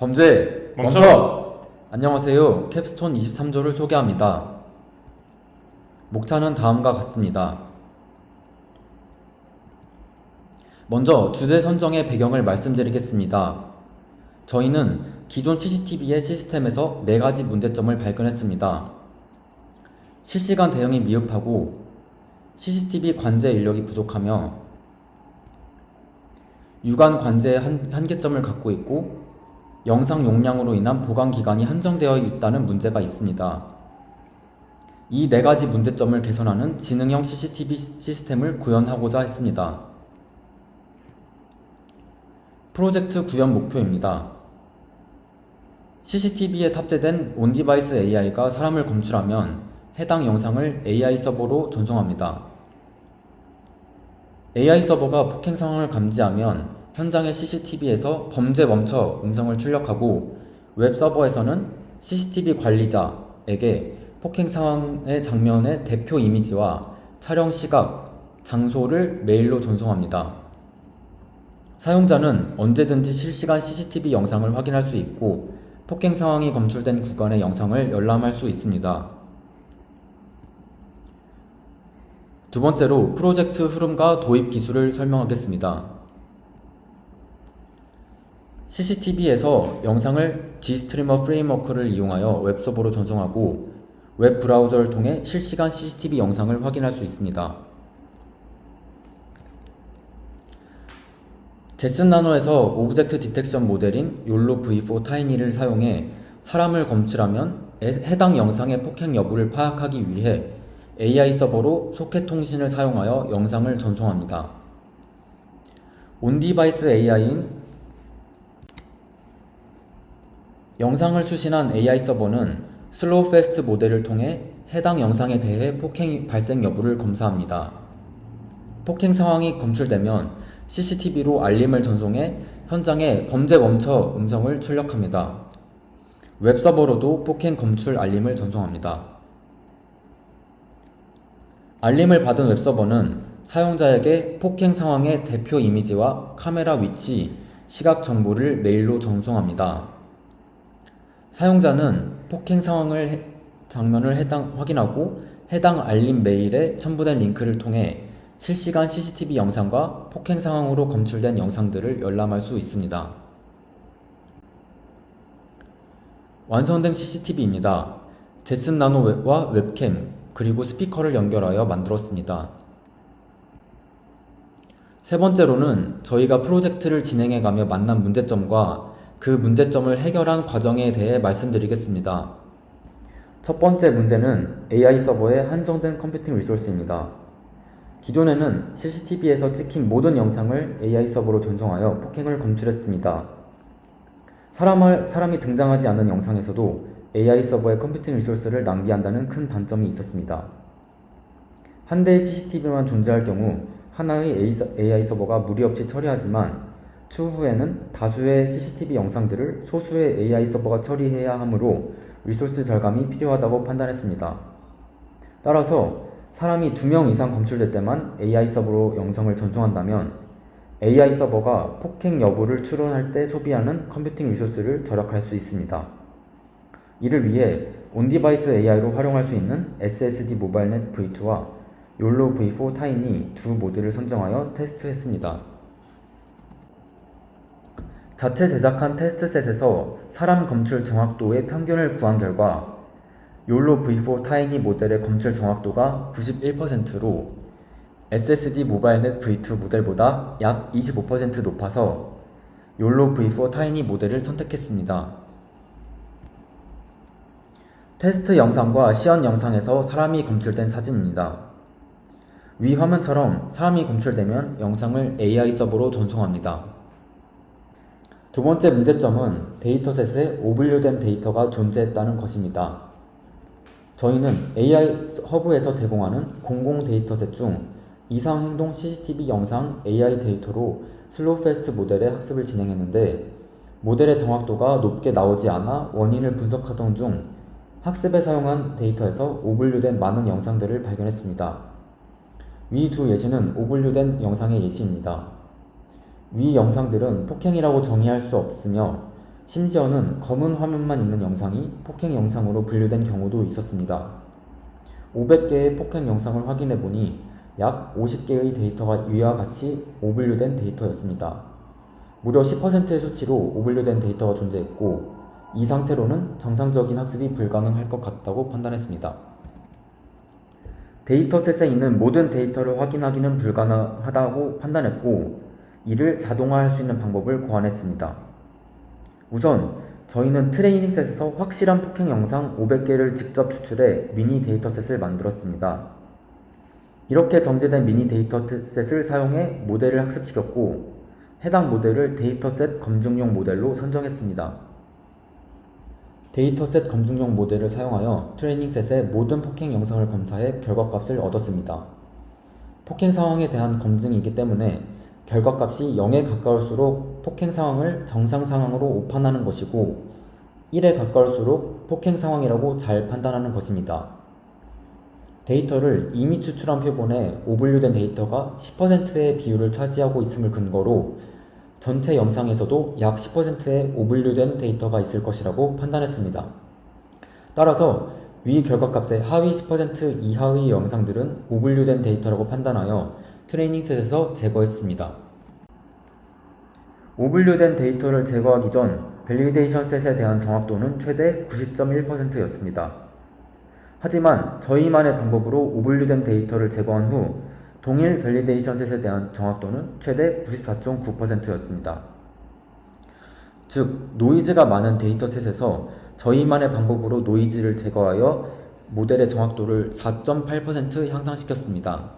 범죄 멈춰! 안녕하세요. 캡스톤 23조를 소개합니다. 목차는 다음과 같습니다. 먼저 주제 선정의 배경을 말씀드리겠습니다. 저희는 기존 CCTV의 시스템에서 4가지 문제점을 발견했습니다. 실시간 대응이 미흡하고 CCTV 관제 인력이 부족하며 유관 관제의 한계점을 갖고 있고 영상 용량으로 인한 보관 기간이 한정되어 있다는 문제가 있습니다. 이 4가지 문제점을 개선하는 지능형 CCTV 시스템을 구현하고자 했습니다. 프로젝트 구현 목표입니다. CCTV에 탑재된 온디바이스 AI가 사람을 검출하면 해당 영상을 AI 서버로 전송합니다. AI 서버가 폭행 상황을 감지하면 현장의 CCTV에서 범죄 멈춰 음성을 출력하고 웹 서버에서는 CCTV 관리자에게 폭행 상황의 장면의 대표 이미지와 촬영 시각, 장소를 메일로 전송합니다. 사용자는 언제든지 실시간 CCTV 영상을 확인할 수 있고 폭행 상황이 검출된 구간의 영상을 열람할 수 있습니다. 두 번째로 프로젝트 흐름과 도입 기술을 설명하겠습니다. CCTV에서 영상을 Gstreamer 프레임워크를 이용하여 웹서버로 전송하고 웹 브라우저를 통해 실시간 CCTV 영상을 확인할 수 있습니다. 제슨 나노에서 오브젝트 디텍션 모델인 욜로 V4 타이니를 사용해 사람을 검출하면 해당 영상의 폭행 여부를 파악하기 위해 AI 서버로 소켓 통신을 사용하여 영상을 전송합니다. 온디바이스 AI인 영상을 수신한 AI 서버는 슬로우 패스트 모델을 통해 해당 영상에 대해 폭행 발생 여부를 검사합니다. 폭행 상황이 검출되면 CCTV로 알림을 전송해 현장에 범죄 멈춰 음성을 출력합니다. 웹서버로도 폭행 검출 알림을 전송합니다. 알림을 받은 웹서버는 사용자에게 폭행 상황의 대표 이미지와 카메라 위치, 시각 정보를 메일로 전송합니다. 사용자는 폭행 장면을 확인하고 해당 알림 메일에 첨부된 링크를 통해 실시간 CCTV 영상과 폭행 상황으로 검출된 영상들을 열람할 수 있습니다. 완성된 CCTV입니다. 제슨 나노와 웹캠, 그리고 스피커를 연결하여 만들었습니다. 세 번째로는 저희가 프로젝트를 진행해가며 만난 문제점과 그 문제점을 해결한 과정에 대해 말씀드리겠습니다. 첫 번째 문제는 AI 서버의 한정된 컴퓨팅 리소스입니다. 기존에는 CCTV에서 찍힌 모든 영상을 AI 서버로 전송하여 폭행을 검출했습니다. 사람이 등장하지 않는 영상에서도 AI 서버의 컴퓨팅 리소스를 낭비한다는 큰 단점이 있었습니다. 한 대의 CCTV만 존재할 경우 하나의 AI 서버가 무리 없이 처리하지만 추후에는 다수의 CCTV 영상들을 소수의 AI 서버가 처리해야 하므로 리소스 절감이 필요하다고 판단했습니다. 따라서 사람이 2명 이상 검출될 때만 AI 서버로 영상을 전송한다면 AI 서버가 폭행 여부를 추론할 때 소비하는 컴퓨팅 리소스를 절약할 수 있습니다. 이를 위해 온디바이스 AI로 활용할 수 있는 SSD 모바일넷 V2와 욜로 V4 타이니 두 모델을 선정하여 테스트했습니다. 자체 제작한 테스트셋에서 사람 검출 정확도의 평균을 구한 결과 욜로 V4 타이니 모델의 검출 정확도가 91%로 SSD 모바일넷 V2 모델보다 약 25% 높아서 욜로 V4 타이니 모델을 선택했습니다. 테스트 영상과 시연 영상에서 사람이 검출된 사진입니다. 위 화면처럼 사람이 검출되면 영상을 AI 서버로 전송합니다. 두 번째 문제점은 데이터셋에 오분류된 데이터가 존재했다는 것입니다. 저희는 AI 허브에서 제공하는 공공 데이터셋 중 이상행동 CCTV 영상 AI 데이터로 슬로우 패스트 모델의 학습을 진행했는데 모델의 정확도가 높게 나오지 않아 원인을 분석하던 중 학습에 사용한 데이터에서 오분류된 많은 영상들을 발견했습니다. 위 두 예시는 오분류된 영상의 예시입니다. 위 영상들은 폭행이라고 정의할 수 없으며 심지어는 검은 화면만 있는 영상이 폭행 영상으로 분류된 경우도 있었습니다. 500개의 폭행 영상을 확인해보니 약 50개의 데이터가 위와 같이 오분류된 데이터였습니다. 무려 10%의 수치로 오분류된 데이터가 존재했고, 이 상태로는 정상적인 학습이 불가능할 것 같다고 판단했습니다. 데이터셋에 있는 모든 데이터를 확인하기는 불가능하다고 판단했고, 이를 자동화할 수 있는 방법을 고안했습니다. 우선 저희는 트레이닝셋에서 확실한 폭행 영상 500개를 직접 추출해 미니 데이터셋을 만들었습니다. 이렇게 정제된 미니 데이터셋을 사용해 모델을 학습시켰고, 해당 모델을 데이터셋 검증용 모델로 선정했습니다. 데이터셋 검증용 모델을 사용하여 트레이닝셋의 모든 폭행 영상을 검사해 결과값을 얻었습니다. 폭행 상황에 대한 검증이기 때문에 결과값이 0에 가까울수록 폭행 상황을 정상 상황으로 오판하는 것이고, 1에 가까울수록 폭행 상황이라고 잘 판단하는 것입니다. 데이터를 이미 추출한 표본에 오분류된 데이터가 10%의 비율을 차지하고 있음을 근거로 전체 영상에서도 약 10%의 오분류된 데이터가 있을 것이라고 판단했습니다. 따라서 위 결과값의 하위 10% 이하의 영상들은 오분류된 데이터라고 판단하여 트레이닝셋에서 제거했습니다. 오분류된 데이터를 제거하기 전 밸리데이션 셋에 대한 정확도는 최대 90.1%였습니다. 하지만 저희만의 방법으로 오분류된 데이터를 제거한 후 동일 밸리데이션 셋에 대한 정확도는 최대 94.9%였습니다. 즉, 노이즈가 많은 데이터셋에서 저희만의 방법으로 노이즈를 제거하여 모델의 정확도를 4.8% 향상시켰습니다.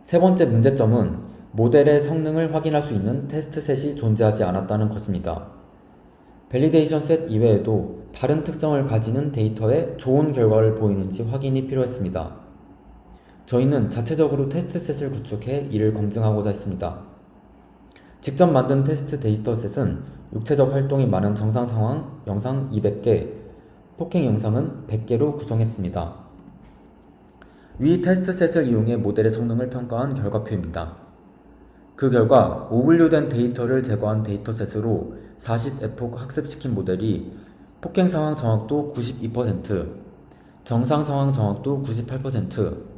세 번째 문제점은 모델의 성능을 확인할 수 있는 테스트셋이 존재하지 않았다는 것입니다. 밸리데이션 셋 이외에도 다른 특성을 가지는 데이터에 좋은 결과를 보이는지 확인이 필요했습니다. 저희는 자체적으로 테스트셋을 구축해 이를 검증하고자 했습니다. 직접 만든 테스트 데이터셋은 육체적 활동이 많은 정상 상황 영상 200개, 폭행 영상은 100개로 구성했습니다. 위 테스트셋을 이용해 모델의 성능을 평가한 결과표입니다. 그 결과 오분류된 데이터를 제거한 데이터셋으로 40에폭 학습시킨 모델이 폭행 상황 정확도 92%, 정상 상황 정확도 98%,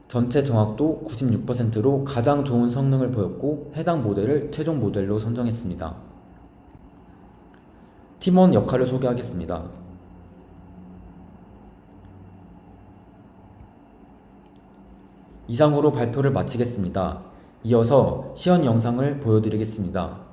전체 정확도 96%로 가장 좋은 성능을 보였고, 해당 모델을 최종 모델로 선정했습니다. 팀원 역할을 소개하겠습니다. 이상으로 발표를 마치겠습니다. 이어서 시연 영상을 보여드리겠습니다.